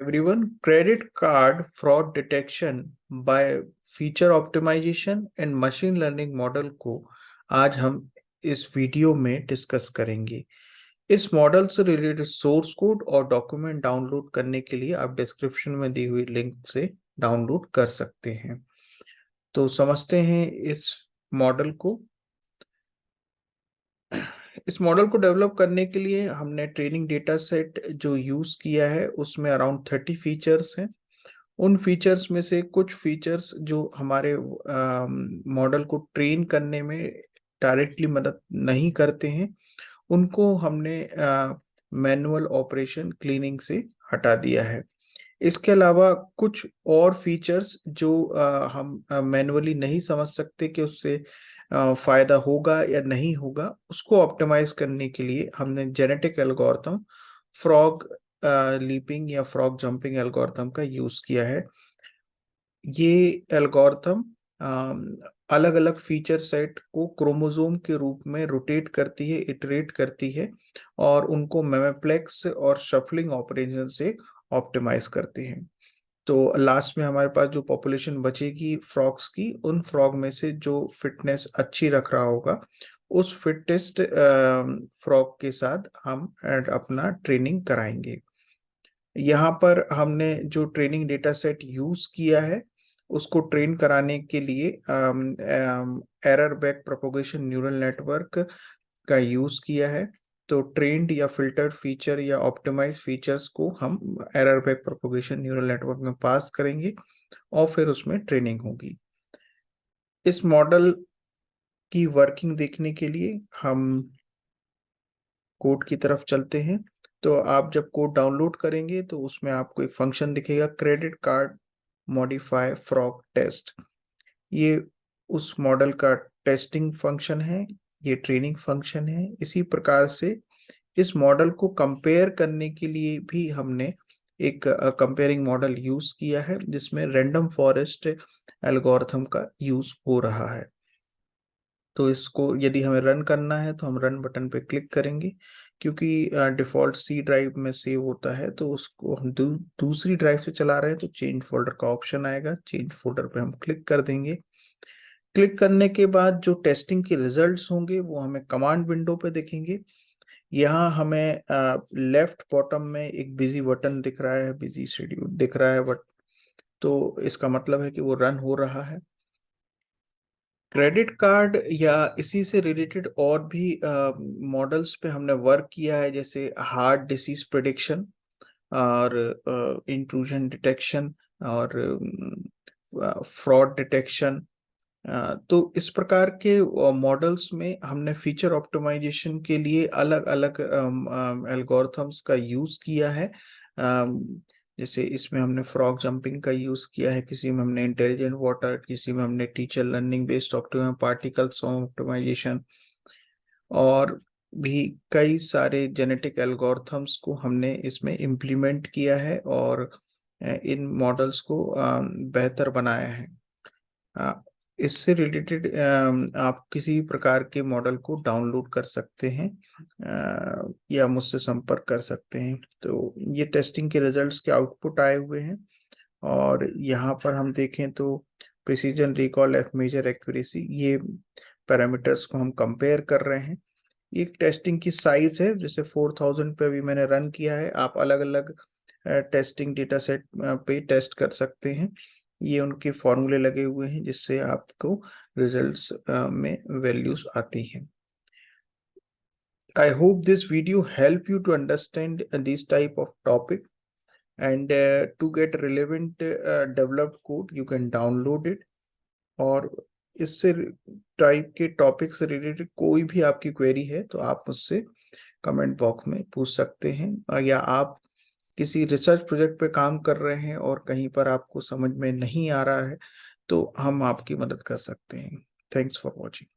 Everyone, credit card fraud detection by feature optimization and machine learning model को आज हम इस वीडियो में डिस्कस करेंगे। इस मॉडल से रिलेटेड सोर्स कोड और डॉक्यूमेंट डाउनलोड करने के लिए आप डिस्क्रिप्शन में दी हुई लिंक से डाउनलोड कर सकते हैं। तो समझते हैं इस मॉडल को। इस मॉडल को डेवलप करने के लिए हमने ट्रेनिंग डेटा सेट जो यूज किया है उसमें अराउंड 30 फीचर्स हैं। उन फीचर्स में से कुछ फीचर्स जो हमारे मॉडल को ट्रेन करने में डायरेक्टली मदद नहीं करते हैं, उनको हमने मैनुअल ऑपरेशन क्लीनिंग से हटा दिया है। इसके अलावा कुछ और फीचर्स जो हम मैनुअली नहीं समझ सकते कि उससे फायदा होगा या नहीं होगा, उसको ऑप्टिमाइज करने के लिए हमने जेनेटिक एल्गोरिथम फ्रॉग लीपिंग या फ्रॉग जंपिंग एल्गोरिथम का यूज किया है। ये एल्गोरिथम अलग अलग फीचर सेट को क्रोमोसोम के रूप में रोटेट करती है, इटरेट करती है और उनको मेमोप्लेक्स और शफलिंग ऑपरेशन से ऑप्टिमाइज करती है। तो लास्ट में हमारे पास जो पॉपुलेशन बचेगी फ्रॉग्स की, उन फ्रॉग में से जो फिटनेस अच्छी रख रहा होगा उस फिटेस्ट फ्रॉग के साथ हम अपना ट्रेनिंग कराएंगे। यहाँ पर हमने जो ट्रेनिंग डेटा सेट यूज किया है उसको ट्रेन कराने के लिए error back propagation neural network का यूज किया है। तो ट्रेंड या फिल्टर्ड फीचर या ऑप्टिमाइज फीचर्स को हम error back propagation neural network में पास करेंगे और फिर उसमें ट्रेनिंग होगी। इस मॉडल की वर्किंग देखने के लिए हम कोड की तरफ चलते हैं। तो आप जब कोड डाउनलोड करेंगे तो उसमें आपको एक फंक्शन दिखेगा, credit card modify fraud test. ये उस मॉडल का टेस्टिंग फंक्शन है, ये ट्रेनिंग फंक्शन है। इसी प्रकार से इस मॉडल को कंपेयर करने के लिए भी हमने एक कंपेयरिंग मॉडल यूज किया है जिसमें रैंडम फॉरेस्ट एल्गोरिथम का यूज हो रहा है। तो इसको यदि हमें रन करना है तो हम रन बटन पे क्लिक करेंगे। क्योंकि डिफॉल्ट सी ड्राइव में सेव होता है तो उसको हम दूसरी ड्राइव से चला रहे हैं तो चेंज फोल्डर का ऑप्शन आएगा, चेंज फोल्डर पे हम क्लिक कर देंगे। क्लिक करने के बाद जो टेस्टिंग के रिजल्ट्स होंगे वो हमें कमांड विंडो पे दिखेंगे। यहाँ हमें लेफ्ट बॉटम में एक बिजी बटन दिख रहा है, बिजी शेड्यूल दिख रहा है, बट तो इसका मतलब है कि वो रन हो रहा है। क्रेडिट कार्ड या इसी से रिलेटेड और भी मॉडल्स पे हमने वर्क किया है, जैसे हार्ट डिसीज प्रिडिक्शन और इंट्रूजन डिटेक्शन और फ्रॉड डिटेक्शन। तो इस प्रकार के मॉडल्स में हमने फीचर ऑप्टिमाइजेशन के लिए अलग अलग एल्गोरिथम्स का यूज किया है। जैसे इसमें हमने फ्रॉग जंपिंग का यूज किया है, किसी में हमने इंटेलिजेंट वाटर, किसी में हमने teacher learning based particles optimization और भी कई सारे जेनेटिक एल्गोरिथम्स को हमने इसमें इम्प्लीमेंट किया है और इन मॉडल्स को बेहतर बनाया है। इससे रिलेटेड आप किसी प्रकार के मॉडल को डाउनलोड कर सकते हैं या मुझसे संपर्क कर सकते हैं। तो ये टेस्टिंग के रिजल्ट्स के आउटपुट आए हुए हैं और यहाँ पर हम देखें तो precision, recall, F measure, accuracy, ये पैरामीटर्स को हम कंपेयर कर रहे हैं। ये टेस्टिंग की साइज है, जैसे 4000 पे अभी मैंने रन किया है। आप अलग अलग टेस्टिंग डेटा सेट पे टेस्ट कर सकते हैं। ये उनके फॉर्मूले लगे हुए हैं जिससे आपको रिजल्ट्स में वैल्यूज आती हैं। I hope this video help you to understand this type of topic, and to get relevant developed code you can download it। और इससे टाइप के टॉपिक से रिलेटेड कोई भी आपकी क्वेरी है तो आप मुझसे कमेंट बॉक्स में पूछ सकते हैं, या आप किसी रिसर्च प्रोजेक्ट पे काम कर रहे हैं और कहीं पर आपको समझ में नहीं आ रहा है तो हम आपकी मदद कर सकते हैं। Thanks for watching.